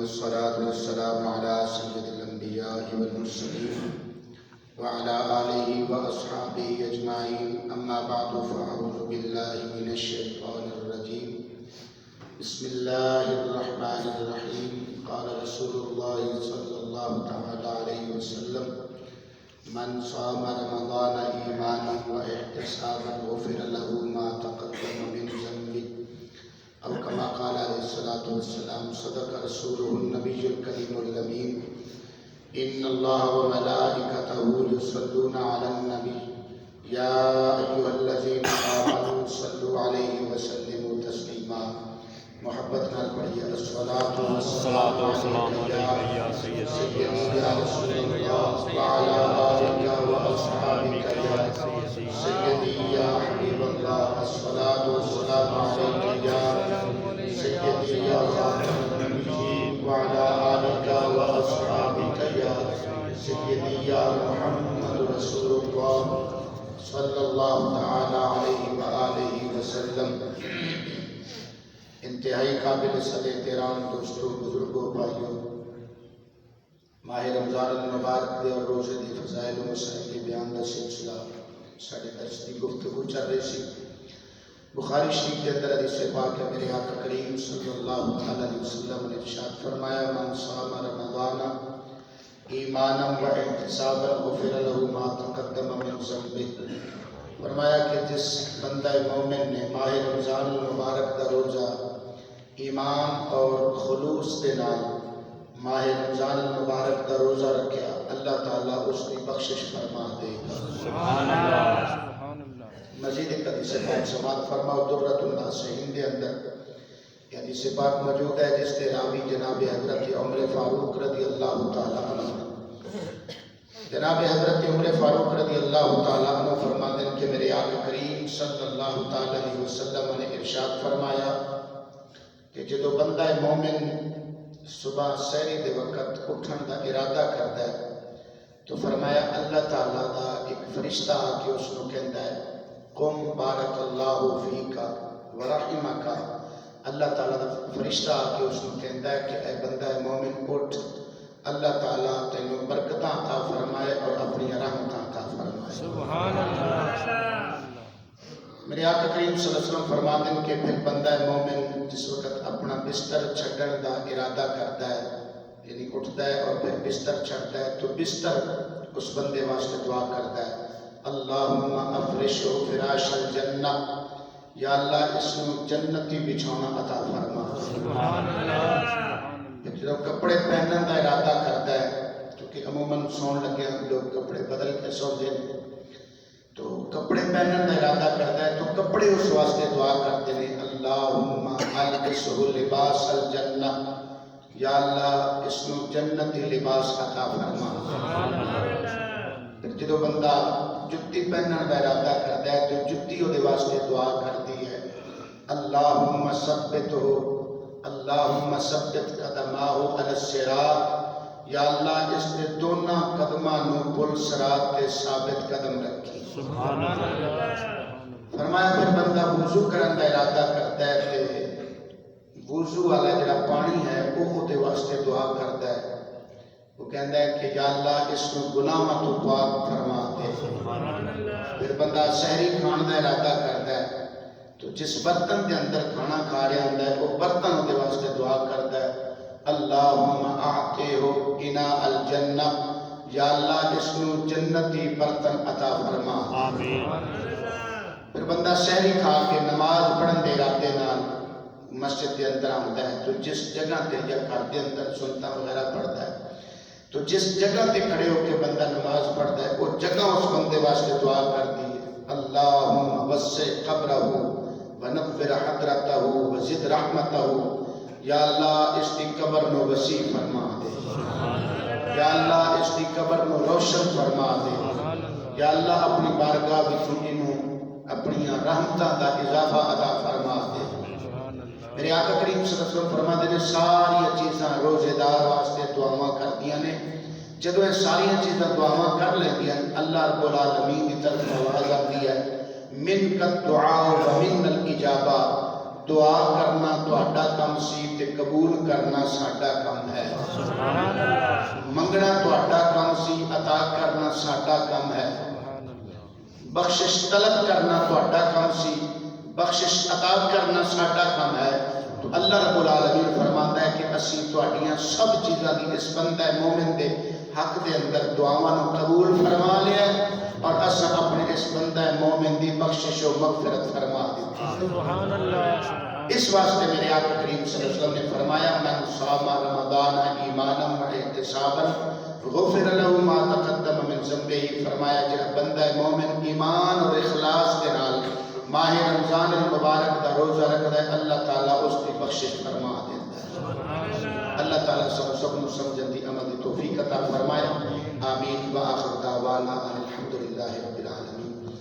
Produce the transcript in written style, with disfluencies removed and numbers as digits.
والصلاة والسلام على سيد الأنبياء والمرسلين وعلى آله وأصحابه أجمعين. أما بعد فأعوذ بالله من الشيطان الرجيم. بسم الله الرحمن الرحيم. قال رسول الله صلى الله تعالى عليه وسلم: من صام رمضان إيمانا واحتسابا غفر له ما تقدم من ذنبه، أو كما قال عليه الصلاة والسلام. صدق رسوله النبي الكريم الأمين. إن الله وملائكته يصلون على النبي يا أيها الذين آمنوا صلوا عليه وسلموا تسليما. محبت نال پڑھیے الصلاۃ والسلام علیک یا سیدی یا رسول اللہ وعلی آلک واصحابک یا سیدی یا حبیب اللہ. الصلاۃ والسلام علیک یا سیدی یا خاتم النبیین وعلی آلک واصحابک یا سیدی یا محمد رسول اللہ صلی اللہ تعالی علیہ وآلہ وسلم. انتہائی قابل صد احترام دوستوں، بزرگوں، بھائیوں، ماہ رمضان المبارک دے اور روزے دی فضائل و مسائل بیان دا سلسلہ ساڑھے درس دی گفتگو چل رہی سی. بخاری شریف کے اندر حدیث پاک ہے، میرے آقا کریم صلی اللہ علیہ وسلم نے ارشاد فرمایا: من صام رمضان ایمانا و احتسابا غفر له ما تقدم من ذنبه. فرمایا کہ جس بندہ مومن نے ماہ رمضان المبارک دا روزہ ایمان اور خلوص کے نال ماہ رمضان المبارک کا روزہ رکھیا، اللہ تعالیٰ اس کی بخشش فرما دے گا. سبحان اللہ. مزید ایک حدیث پاک سماعت فرماؤ. درۃ الناصحین کے اندر یہ حدیث پاک موجود ہے جس کے راوی جناب حضرت عمر فاروق رضی اللہ تعالیٰ عنہ. جناب حضرت عمر فاروق رضی اللہ تعالیٰ عنہ فرماتے ہیں کہ میرے آقا کریم صلی اللہ تعالیٰ علیہ وسلم نے ارشاد فرمایا کہ جدو بندہ مومن صبح سحری دے وقت اٹھن دا ارادہ کرتا ہے تو فرمایا اللہ تعالیٰ دا ایک فرشتہ آ کے اس کو کہتا ہے: قم بارک اللہ فیکا ورحمکا. اللہ تعالیٰ دا فرشتہ آ کے اس کو کہتا ہے کہ اے بندہ مومن اٹھ، اللہ تعالیٰ تینوں برکتاں عطا فرمائے اور اپنی رحمتاں عطا فرمائے. سبحان اللہ. میرے آقا کریم صلی اللہ علیہ وسلم فرماتے ہیں کہ پھر بندہ مومن جس وقت اپنا بستر چھڈن دا ارادہ کرتا ہے، یعنی اٹھتا ہے اور پھر بستر چھڑتا ہے، تو بستر اس بندے واسطے دعا کرتا ہے: اللہم افرشو فراش الجنہ، یا اللہ اس کو جنتی بچھونا عطا فرما. سبحان اللہ. جب کپڑے پہننے دا ارادہ کرتا ہے، کیونکہ عموماً سون لگے لوگ کپڑے بدل کے سوندے ہیں، تو کپڑے پہننے کا ارادہ کرتا ہے تو کپڑے اس واسطے دعا کرتے ہیں: اللہم البسہ لباس الجنہ، یا اللہ اس کو جنتی لباس عطا فرما. پھر جدو بندہ جتی پہننے کا ارادہ کرتا ہے تو جتی وہ واسطے دعا کرتی ہے: اللہم ثبتہ، اللہم ثبت قدماہ علی الصراط، یا اللہ اس نے دونوں قدماں نو پل صراط تے ثابت قدم رکھی. سبحان اللہ. فرمایا پھر بندہ وضو کرنے کا ارادہ کرتا ہے کہ وضو والا جڑا پانی ہے وہ دے واسطے دعا کرتا ہے. وہ کہتا ہے کہ یا اللہ اس کو گناہاں تو پاک فرما دے. سبحان اللہ. پھر بندہ سحری کھان کا ارادہ کرتا ہے تو جس برتن کے اندر کھانا کھا رہا ہوتا ہے وہ برتن دے واسطے دعا کرتا ہے: اللہم اعطیہ اناء الجنہ، یا اللہ اس کو جنتی برتن عطا فرما. آمین. پھر بندہ سحری کھا کے نماز پڑھن دے ارادے نال مسجد کے اندر آتا ہے تو جس جگہ تے یا گھر کے اندر سنتا وغیرہ پڑھتا ہے تو جس جگہ تے کھڑے ہو کے بندہ نماز پڑھتا ہے وہ جگہ اس بندے واسطے دعا کرتی ہے: اللہم وسع قبرہ ونور حضرتہ وزد رحمتہ، یا اللہ اس کی قبر نو وسیع فرما دے. یا اللہ اس کی قبر نو روشن فرما دے. یا اللہ اپنی بارگاہ وچوں انہوں اپنی رحمتاں دا اضافہ عطا فرما دے. میرے آقا کریم صلی اللہ علیہ وسلم فرماتے ہیں ساری چیزاں روزے دار واسطے دعاواں کردیاں نے. جدو یہ ساری چیزاں دعاواں کر لیندیاں اللہ رب العالمین کی طرف آواز آتی ہے: من کا دعا و من الاجابہ، دعا کرنا تہاڈا کم سی تے قبول کرنا ساڈا کم ہے. منگنا تہاڈا کم سی، عطا کرنا ساڈا کم ہے. بخشش طلب کرنا تہاڈا کم سی، بخشش عطا کرنا ساڈا کم ہے. تو اللہ رب العالمین فرماتا ہے کہ اسی تہاڈیاں سب چیزاں دی اس بندہ مومن دے حق دے اندر دعاواں نو قبول فرما لیا ہے اور اساں اپنے اس بندہ مومن دی بخشش و مغفرت فرما دیتی. سبحان اللہ. اس واسطے میرے آقا کریم صلی اللہ علیہ وسلم نے فرمایا من صام رمضان ایمانا و احتسابا غفر له ما تقدم من ذنبه. فرمایا جڑا بندہ مومن ایمان اور اخلاص دے نال ماہ رمضان المبارک دا روزہ رکھدا ہے، اللہ تعالیٰ اس کی بخشش فرما دیتا ہے. اللہ تعالیٰ سب نو سمجھن دی عمل دی توفیق عطا فرمائے. آمین. وآخر دعوانا ان الحمدللہ.